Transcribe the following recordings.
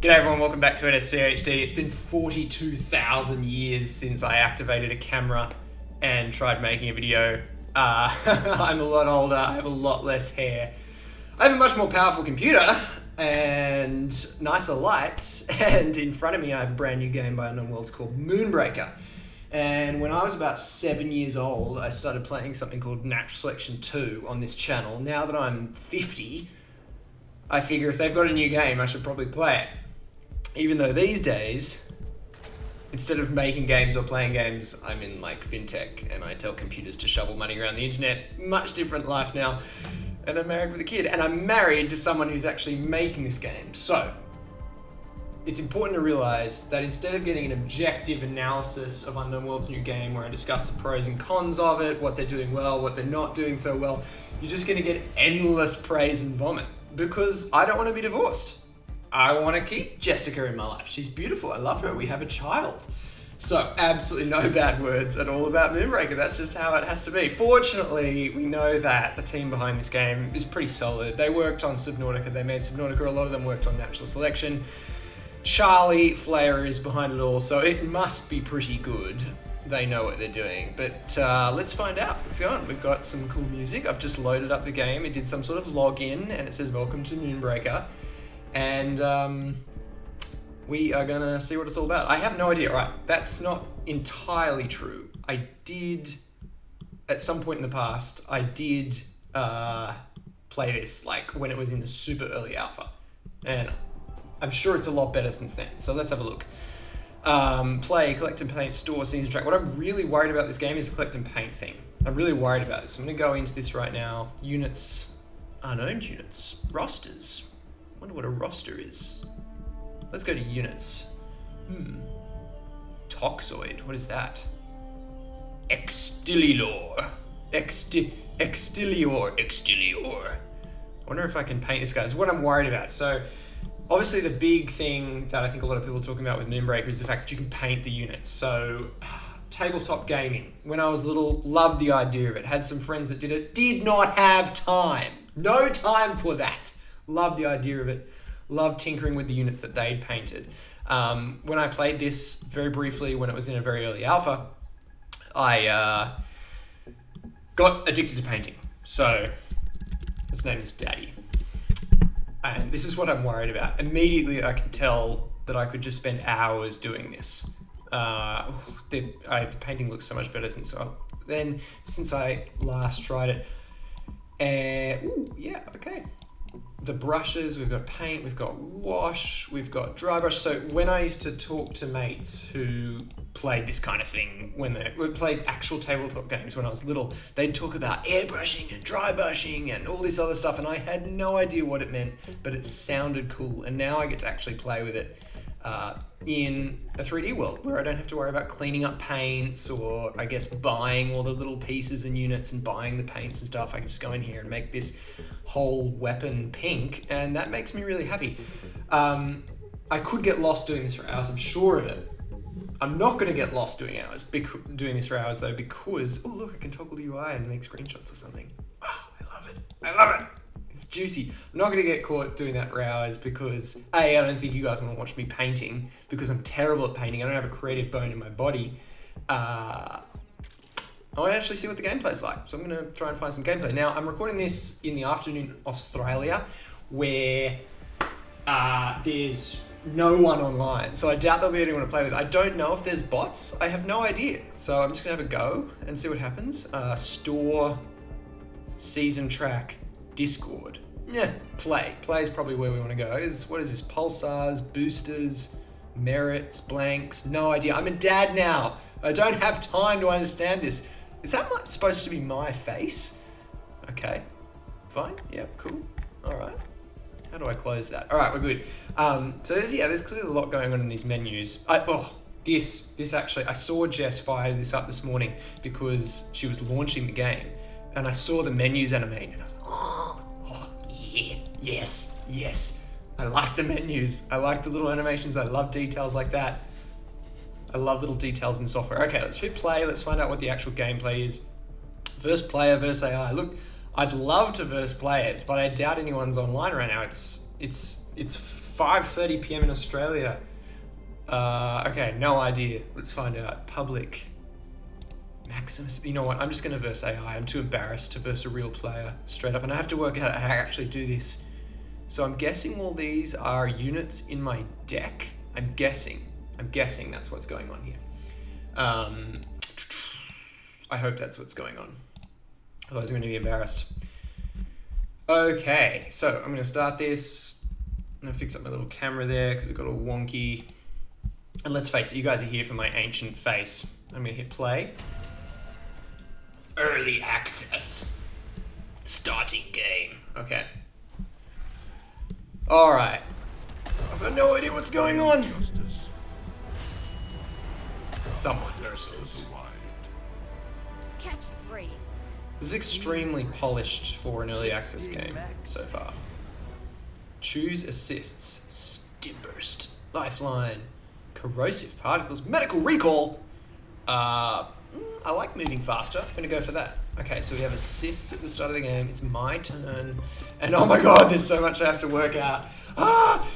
G'day everyone, welcome back to NSCHD. It's been 42,000 years since I activated a camera and tried making a video. I'm a lot older, I have a lot less hair. I have a much more powerful computer and nicer lights, and in front of me I have a brand new game by Unknown Worlds called Moonbreaker. And when I was about 7 years old, I started playing something called Natural Selection 2 on this channel. Now that I'm 50, I figure if they've got a new game, I should probably play it. Even though these days, instead of making games or playing games, I'm in like fintech and I tell computers to shovel money around the internet. Much different life now. And I'm married with a kid. And I'm married to someone who's actually making this game. So, it's important to realize that instead of getting an objective analysis of Unknown World's new game where I discuss the pros and cons of it, what they're doing well, what they're not doing so well, you're just going to get endless praise and vomit. Because I don't want to be divorced. I want to keep Jessica in my life. She's beautiful. I love her. We have a child. So absolutely no bad words at all about Moonbreaker. That's just how it has to be. Fortunately, we know that the team behind this game is pretty solid. They worked on Subnautica. They made Subnautica. A lot of them worked on Natural Selection. Charlie Flair is behind it all, so it must be pretty good. They know what they're doing. But let's find out. Let's go on. We've got some cool music. I've just loaded up the game. It did some sort of login, and it says, "Welcome to Moonbreaker." And we are going to see what it's all about. I have no idea. Right, that's not entirely true. I did, at some point in the past, I did play this like when it was in the super early alpha. And I'm sure it's a lot better since then. So let's have a look. Play, collect and paint, store, season track. What I'm really worried about this game is the collect and paint thing. I'm really worried about it. So I'm going to go into this right now. Units, unowned units, rosters. I wonder what a roster is. Let's go to units. Toxoid, what is that? Extilior. Extilior. I wonder if I can paint this guy. It's what I'm worried about. So, obviously the big thing that I think a lot of people are talking about with Moonbreaker is the fact that you can paint the units. So, tabletop gaming. When I was little, loved the idea of it. Had some friends that did it. Did not have time. No time for that. Loved the idea of it. Loved tinkering with the units that they'd painted. When I played this very briefly, when it was in a very early alpha, I got addicted to painting. So, his name is Daddy. And this is what I'm worried about. Immediately I can tell that I could just spend hours doing this. The painting looks so much better since I last tried it. Okay. The brushes, we've got paint, we've got wash, we've got dry brush. So when I used to talk to mates who played this kind of thing, when they played actual tabletop games when I was little, they'd talk about airbrushing and dry brushing and all this other stuff, and I had no idea what it meant, but it sounded cool. And now I get to actually play with it in a 3D world where I don't have to worry about cleaning up paints or, I guess, buying all the little pieces and units and buying the paints and stuff. I can just go in here and make this whole weapon pink, and that makes me really happy. I could get lost doing this for hours, I'm sure of it. I'm not going to get lost doing this for hours though, because, oh look, I can toggle the UI and make screenshots or something. Oh, I love it. It's juicy. I'm not going to get caught doing that for hours because I don't think you guys want to watch me painting because I'm terrible at painting. I don't have a creative bone in my body. I want to actually see what the gameplay's like. So I'm going to try and find some gameplay. Now, I'm recording this in the afternoon Australia where there's no one online. So I doubt there'll be anyone to play with. I don't know if there's bots. I have no idea. So I'm just going to have a go and see what happens. Store, season track, Discord. Yeah, play. Play is probably where we want to go. What is this? Pulsars, boosters, merits, blanks. No idea. I'm a dad now. I don't have time to understand this. Is that supposed to be my face? Okay. Fine. Yeah, cool. All right. How do I close that? All right, we're good. So there's clearly a lot going on in these menus. This actually, I saw Jess fire this up this morning because she was launching the game. And I saw the menus animate, and I was like, oh yeah, yes. I like the menus. I like the little animations. I love details like that. I love little details in software. Okay, let's hit play. Let's find out what the actual gameplay is. Versus player versus AI. Look, I'd love to verse players, but I doubt anyone's online right now. It's It's 5:30 p.m. in Australia. Okay, no idea. Let's find out. Public. Maximus. You know what? I'm just going to verse AI. I'm too embarrassed to verse a real player straight up. And I have to work out how to actually do this. So I'm guessing all these are units in my deck. I'm guessing that's what's going on here. I hope that's what's going on. Otherwise I'm going to be embarrassed. Okay, so I'm going to start this. I'm going to fix up my little camera there because it got all wonky. And let's face it, you guys are here for my ancient face. I'm going to hit play. Early access. Starting game. Okay. Alright. I've got no idea what's going on. Someone versus. This is extremely polished for an early access game so far. Choose assists. Stim burst. Lifeline. Corrosive particles. Medical recall. I like moving faster. I'm gonna go for that. Okay, so we have assists at the start of the game. It's my turn. And oh my god, there's so much I have to work out.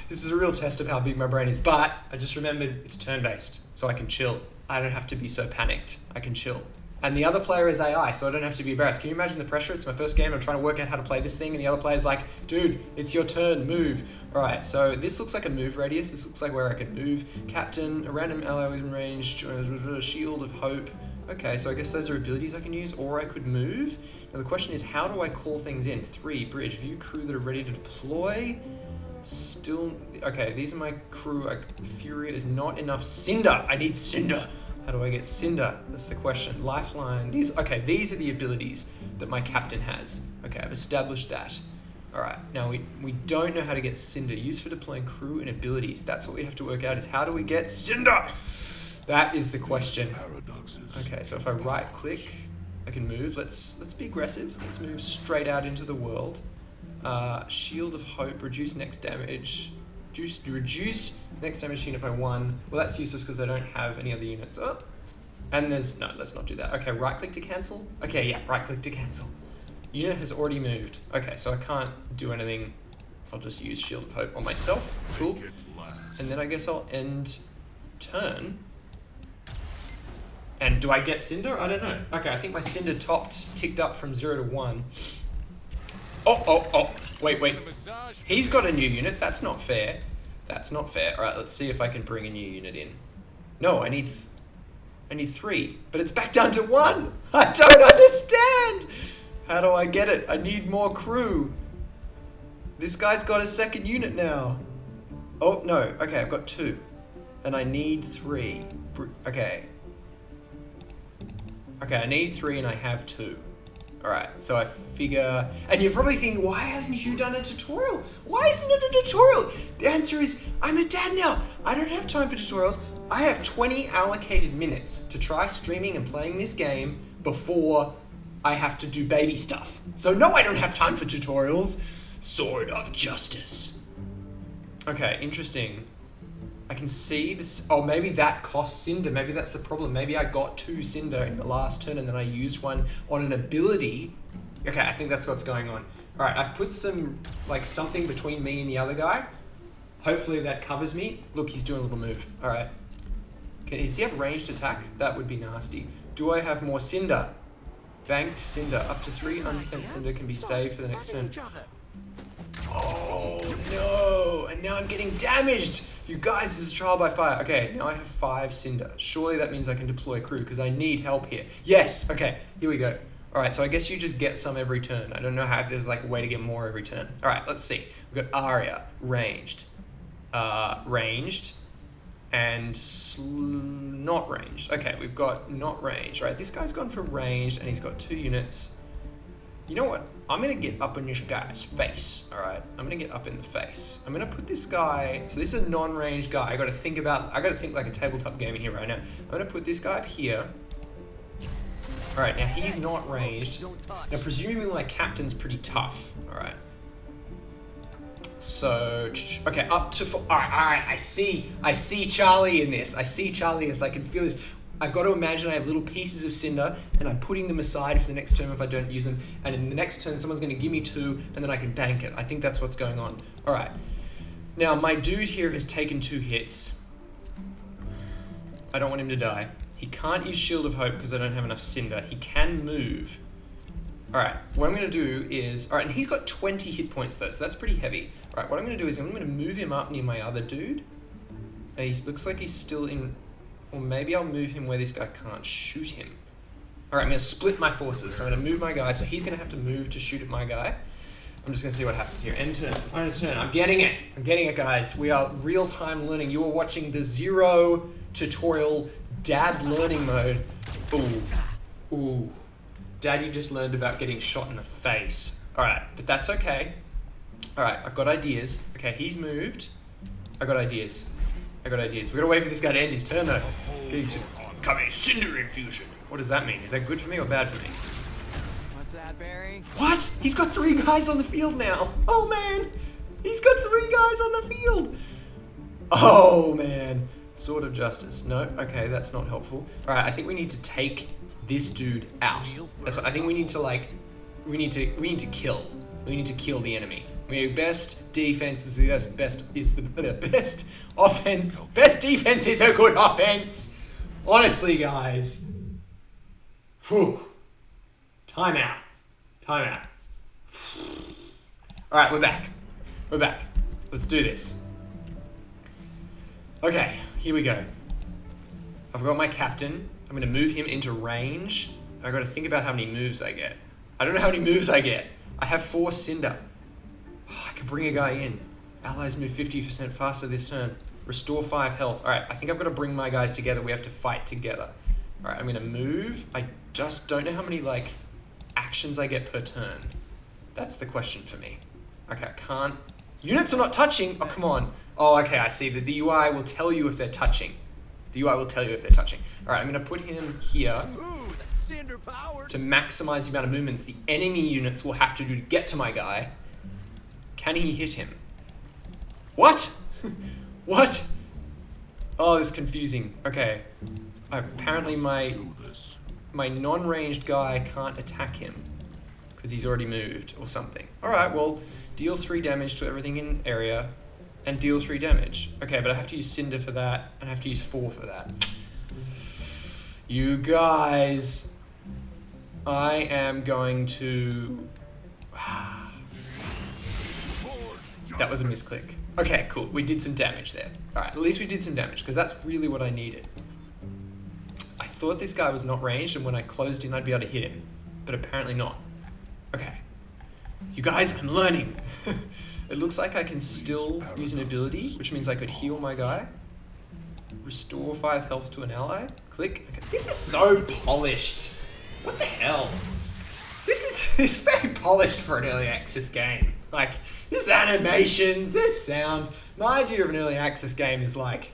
This is a real test of how big my brain is. But I just remembered it's turn-based, so I can chill. I don't have to be so panicked. I can chill. And the other player is AI, so I don't have to be embarrassed. Can you imagine the pressure? It's my first game. I'm trying to work out how to play this thing, and the other player's like, dude, it's your turn, move. All right, so this looks like a move radius. This looks like where I can move. Captain, a random ally within range, shield of hope. Okay, so I guess those are abilities I can use, or I could move. Now the question is, how do I call things in? 3, bridge, view crew that are ready to deploy. Still, okay, these are my crew. Furia is not enough. Cinder, I need Cinder. How do I get Cinder? That's the question. Lifeline. These are the abilities that my captain has. Okay, I've established that. All right, now we don't know how to get Cinder. Used for deploying crew and abilities. That's what we have to work out, is how do we get Cinder? That is the question. Okay, so if I right click, I can move. Let's be aggressive. Let's move straight out into the world. Shield of Hope, reduce next damage. Reduce next damage unit by 1. Well, that's useless because I don't have any other units. Oh, and there's, no, let's not do that. Okay, right click to cancel. Okay, yeah, right click to cancel. Unit has already moved. Okay, so I can't do anything. I'll just use Shield of Hope on myself. Cool. And then I guess I'll end turn. And do I get Cinder? I don't know. Okay, I think my Cinder ticked up from 0 to 1. Oh, wait. He's got a new unit. That's not fair. That's not fair. All right, let's see if I can bring a new unit in. No, I need 3, but it's back down to 1. I don't understand. How do I get it? I need more crew. This guy's got a second unit now. Oh, no. Okay, I've got 2. And I need 3. Okay. Okay, I need 3 and I have 2. Alright, so I figure... And you're probably thinking, why hasn't Hugh done a tutorial? Why isn't it a tutorial? The answer is, I'm a dad now. I don't have time for tutorials. I have 20 allocated minutes to try streaming and playing this game before I have to do baby stuff. So no, I don't have time for tutorials. Sword of Justice. Okay, interesting. I can see this. Oh, maybe that costs Cinder. Maybe that's the problem. Maybe I got 2 Cinder in the last turn and then I used one on an ability. Okay, I think that's what's going on. All right, I've put something between me and the other guy. Hopefully that covers me. Look, he's doing a little move. All right. Does he have ranged attack? That would be nasty. Do I have more Cinder? Banked Cinder. Up to 3 unspent Cinder can be saved for the next turn. Oh no, and now I'm getting damaged. You guys, this is trial by fire. Okay, now I have 5 Cinder. Surely that means I can deploy crew because I need help here. Yes, okay, here we go. All right, so I guess you just get some every turn. I don't know if there's like a way to get more every turn. All right, let's see. We've got Arya, ranged, and not ranged. Okay, we've got not ranged. All right, this guy's gone for ranged and he's got 2 units. You know what? I'm going to get up in this guy's face, all right? I'm going to get up in the face. I'm going to put this guy... So this is a non-ranged guy. I got to think like a tabletop gamer here right now. I'm going to put this guy up here. All right, now he's not ranged. Now, presumably my captain's pretty tough, all right? So, okay, up to 4. All right, I see Charlie in this. I see Charlie as I can feel this. I've got to imagine I have little pieces of Cinder and I'm putting them aside for the next turn if I don't use them. And in the next turn, someone's going to give me 2 and then I can bank it. I think that's what's going on. All right. Now, my dude here has taken 2 hits. I don't want him to die. He can't use Shield of Hope because I don't have enough Cinder. He can move. Alright, what I'm going to do is... Alright, and he's got 20 hit points though, so that's pretty heavy. Alright, what I'm going to do is I'm going to move him up near my other dude. He looks like he's still in... Or maybe I'll move him where this guy can't shoot him. Alright, I'm going to split my forces. So I'm going to move my guy, so he's going to have to move to shoot at my guy. I'm just going to see what happens here. End turn. Opponent's turn. I'm getting it. I'm getting it, guys. We are real-time learning. You are watching the Zero tutorial dad learning mode. Ooh. Ooh. Daddy just learned about getting shot in the face. Alright, but that's okay. Alright, I've got ideas. Okay, he's moved. I got ideas. I got ideas. We gotta wait for this guy to end his turn though. Getting to... Coming Cinder Infusion. What does that mean? Is that good for me or bad for me? What's that, Barry? What? He's got 3 guys on the field now. Oh man. He's got 3 guys on the field. Oh man. Sword of Justice. No, okay, that's not helpful. Alright, I think we need to take this dude out. That's what I think we need to like we need to kill. We need to kill the enemy. Best defense is the best offense. Best defense is a good offense. Honestly, guys. Whew. Time out. Time out. Alright, we're back. We're back. Let's do this. Okay, here we go. I've got my captain. I'm gonna move him into range. I gotta think about how many moves I get. I don't know how many moves I get. I have 4 Cinder. Oh, I could bring a guy in. Allies move 50% faster this turn. Restore 5 health. Alright, I think I've got to bring my guys together. We have to fight together. Alright, I'm gonna move. I just don't know how many, like, actions I get per turn. That's the question for me. Okay, I can't... Units are not touching! Oh, come on. Oh, okay, I see. The UI will tell you if they're touching. The UI will tell you if they're touching. Alright, I'm gonna put him here to maximize the amount of movements the enemy units will have to do to get to my guy. Can he hit him? What? What? Oh, this is confusing. Okay. Apparently my non-ranged guy can't attack him because he's already moved or something. Alright, well, deal 3 damage to everything in area and deal 3 damage. Okay, but I have to use Cinder for that and I have to use 4 for that. You guys, I am going to... That was a misclick. Okay, cool. We did some damage there. Alright, at least we did some damage, because that's really what I needed. I thought this guy was not ranged, and when I closed in, I'd be able to hit him. But apparently not. Okay. You guys, I'm learning. It looks like I can still use an ability, which means I could heal my guy. Restore 5 health to an ally. Click. Okay. This is so polished. What the hell? This is very polished for an early access game. Like, there's animations, there's sound. My idea of an early access game is like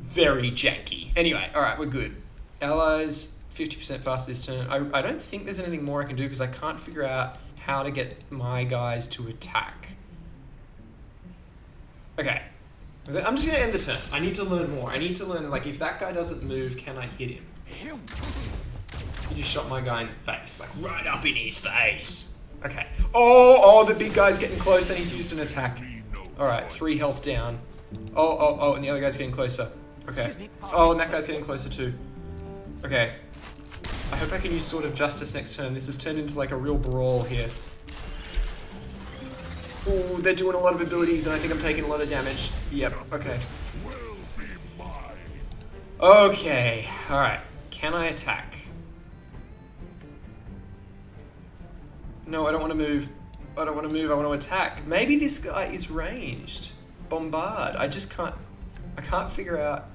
very janky. Anyway, alright, we're good. Allies, 50% faster this turn. I don't think there's anything more I can do because I can't figure out how to get my guys to attack. Okay. I'm just going to end the turn. I need to learn more. I need to learn, like, if that guy doesn't move, can I hit him? He just shot my guy in the face. Like, right up in his face. Okay. Oh, the big guy's getting close and he's used an attack. Alright, 3 health down. Oh, and the other guy's getting closer. Okay. Oh, and that guy's getting closer too. Okay. I hope I can use Sword of Justice next turn. This has turned into like a real brawl here. Ooh, they're doing a lot of abilities and I think I'm taking a lot of damage. Yep, okay. Okay, alright. Can I attack? No, I don't want to move. I don't want to move, I want to attack. Maybe this guy is ranged. Bombard. I just can't... I can't figure out...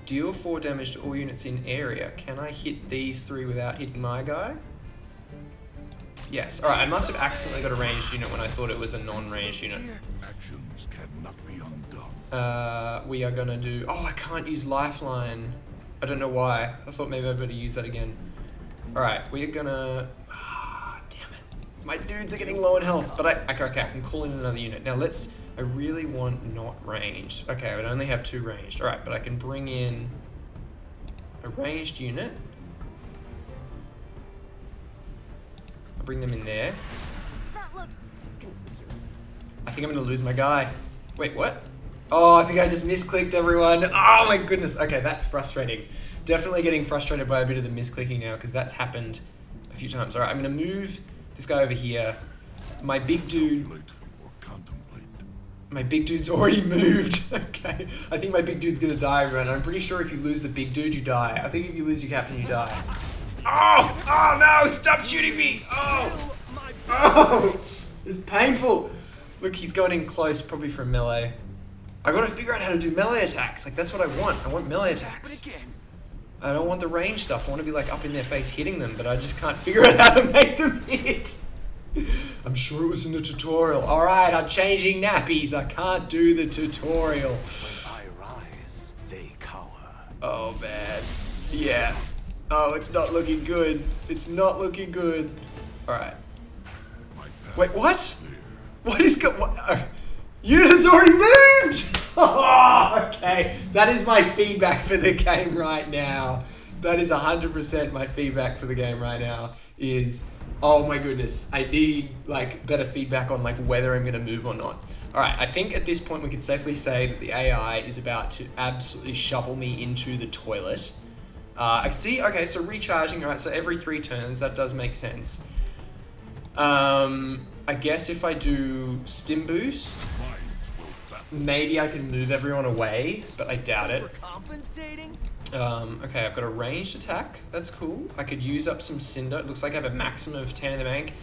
Deal 4 damage to all units in area. Can I hit these 3 without hitting my guy? Yes. Alright, I must have accidentally got a ranged unit when I thought it was a non-ranged unit. We are gonna do... Oh, I can't use Lifeline. I don't know why. I thought maybe I better use that again. Alright, we're gonna... damn it. My dudes are getting low in health, but I can call in another unit. Now let's... I really want not ranged. Okay, I would only have 2 ranged. Alright, but I can bring in a ranged unit. I'll bring them in there. That looked think I'm gonna lose my guy. Wait, what? Oh, I think I just misclicked, everyone. Oh my goodness. Okay, that's frustrating. Definitely getting frustrated by a bit of the misclicking now because that's happened a few times. All right, I'm gonna move this guy over here. My big dude's already moved. Okay, I think my big dude's gonna die, everyone. I'm pretty sure if you lose the big dude, you die. I think if you lose your captain, you die. Oh no, stop shooting me. Oh, it's painful. Look, he's going in close, probably for a melee. I gotta figure out how to do melee attacks. Like, that's what I want. I want melee attacks. I don't want the range stuff. I want to be like up in their face hitting them, but I just can't figure out how to make them hit. I'm sure it was in the tutorial. All right, I'm changing nappies. I can't do the tutorial. When I rise, they cower. Oh, man. Yeah. Oh, it's not looking good. It's not looking good. All right. Wait, what? What is going on? Unit's already moved! Oh, okay, that is my feedback for the game right now. That is 100% my feedback for the game right now is, oh my goodness, I need like better feedback on like whether I'm gonna move or not. All right, I think at this point we can safely say that the AI is about to absolutely shovel me into the toilet. I can see, okay, so recharging, all right, so every 3 turns, that does make sense. I guess if I do stim boost, maybe I can move everyone away, but I doubt it. Okay, I've got a ranged attack. That's cool. I could use up some cinder. It looks like I have a maximum of 10 in the bank.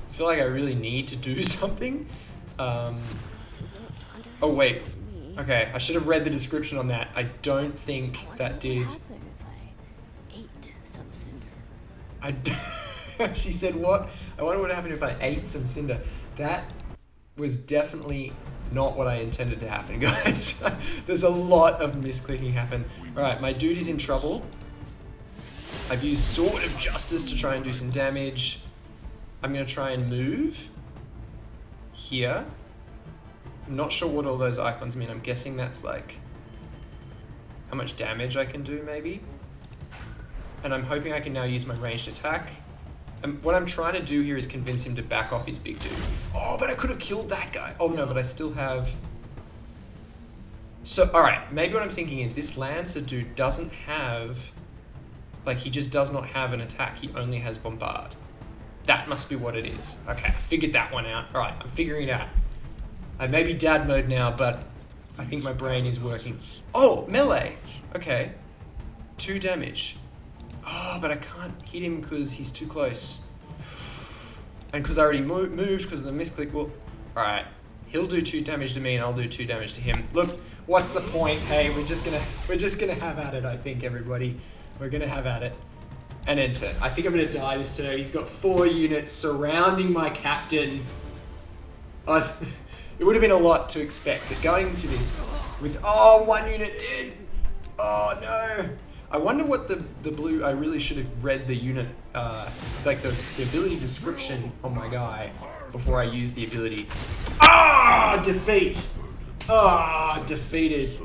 I feel like I really need to do something. Oh, wait. Okay, I should have read the description on that. I don't think that did... She said what? I wonder what happened if I ate some cinder. That was definitely not what I intended to happen, guys. There's a lot of misclicking happen. Alright, my dude is in trouble. I've used Sword of Justice to try and do some damage. I'm going to try and move here. I'm not sure what all those icons mean. I'm guessing that's like how much damage I can do, maybe. And I'm hoping I can now use my ranged attack. What I'm trying to do here is convince him to back off his big dude. Oh, but I could have killed that guy. Oh no, but I still have... So, alright, maybe what I'm thinking is this Lancer dude doesn't have... Like, he just does not have an attack. He only has Bombard. That must be what it is. Okay, I figured that one out. Alright, I'm figuring it out. I may be dad mode now, but I think my brain is working. Oh, melee. Okay. 2 damage. Oh, but I can't hit him because he's too close. And because I already moved because of the misclick. Well, alright. He'll do 2 damage to me and I'll do 2 damage to him. Look, what's the point? Hey, we're just gonna have at it, I think, everybody. We're gonna have at it. And end turn. I think I'm gonna die this turn. He's got 4 units surrounding my captain. It would have been a lot to expect, but going into this with, oh, 1 unit dead. Oh no. I wonder what the blue, I really should have read the unit, like the ability description on my guy before I use the ability. Ah, defeat. Ah, defeated.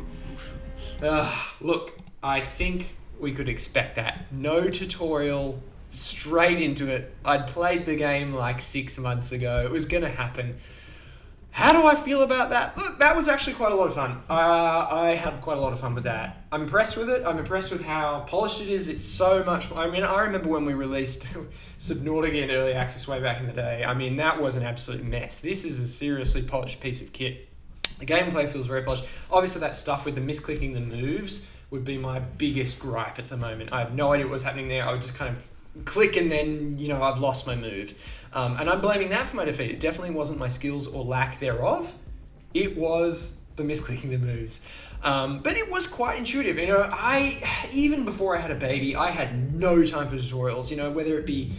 Look, I think we could expect that. No tutorial, straight into it. I'd played the game like 6 months ago. It was gonna happen. How do I feel about that? Look, that was actually quite a lot of fun. I had quite a lot of fun with that. I'm impressed with it. I'm impressed with how polished it is. It's so much... I mean, I remember when we released Subnautica in Early Access way back in the day. I mean, that was an absolute mess. This is a seriously polished piece of kit. The gameplay feels very polished. Obviously, that stuff with the misclicking the moves would be my biggest gripe at the moment. I have no idea what was happening there. I would just kind of click and then, you know, I've lost my move. And I'm blaming that for my defeat. It definitely wasn't my skills or lack thereof. It was the misclicking the moves. But it was quite intuitive. You know, even before I had a baby, I had no time for tutorials, you know, whether it be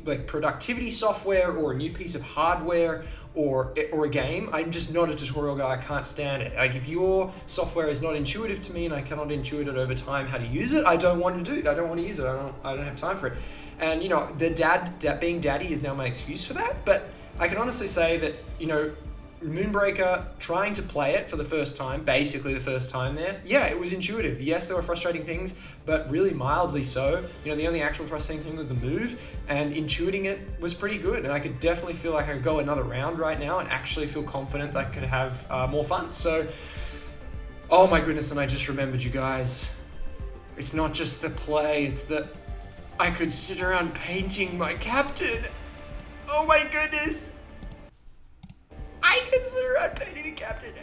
like productivity software or a new piece of hardware or a game. I'm just not a tutorial guy. I can't stand it. Like, if your software is not intuitive to me and I cannot intuit it over time how to use it, I don't want to use it. I don't have time for it. And, you know, being daddy is now my excuse for that. But I can honestly say that, you know, Moonbreaker, trying to play it for the first time, basically the first time there, yeah, it was intuitive. Yes, there were frustrating things, but really mildly so. You know, the only actual frustrating thing was the move, and intuiting it was pretty good. And I could definitely feel like I could go another round right now and actually feel confident that I could have more fun. So, oh my goodness, and I just remembered, you guys, it's not just the play, it's that I could sit around painting my captain. Oh my goodness. I could sit around painting a captain.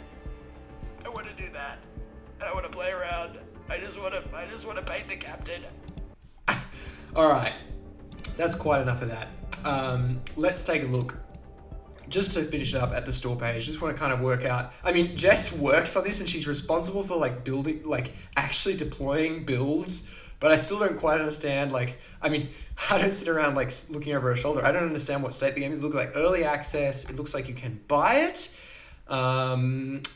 I want to do that. I want to play around. I just want to paint the captain. All right, that's quite enough of that. Let's take a look. Just to finish it up at the store page, just want to kind of work out. I mean, Jess works on this and she's responsible for like building, like actually deploying builds. But I still don't quite understand, like, I mean, I don't sit around, like, looking over her shoulder. I don't understand what state the game is. It looks like early access. It looks like you can buy it. And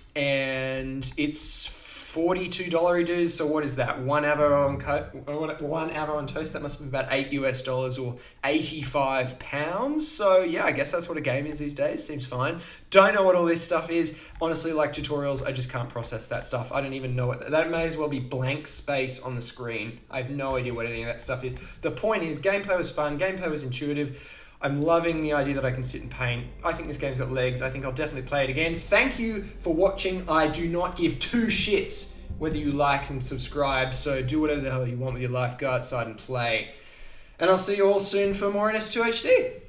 it's $42 dues. So what is that? 1 hour on 1 hour on toast. That must be about $8 or 85 pounds. So yeah, I guess that's what a game is these days. Seems fine. Don't know what all this stuff is. Honestly, like tutorials, I just can't process that stuff. I don't even know what that may as well be blank space on the screen. I have no idea what any of that stuff is. The point is, gameplay was fun. Gameplay was intuitive. I'm loving the idea that I can sit and paint. I think this game's got legs. I think I'll definitely play it again. Thank you for watching. I do not give two shits whether you like and subscribe, so do whatever the hell you want with your life. Go outside and play. And I'll see you all soon for more NS2HD.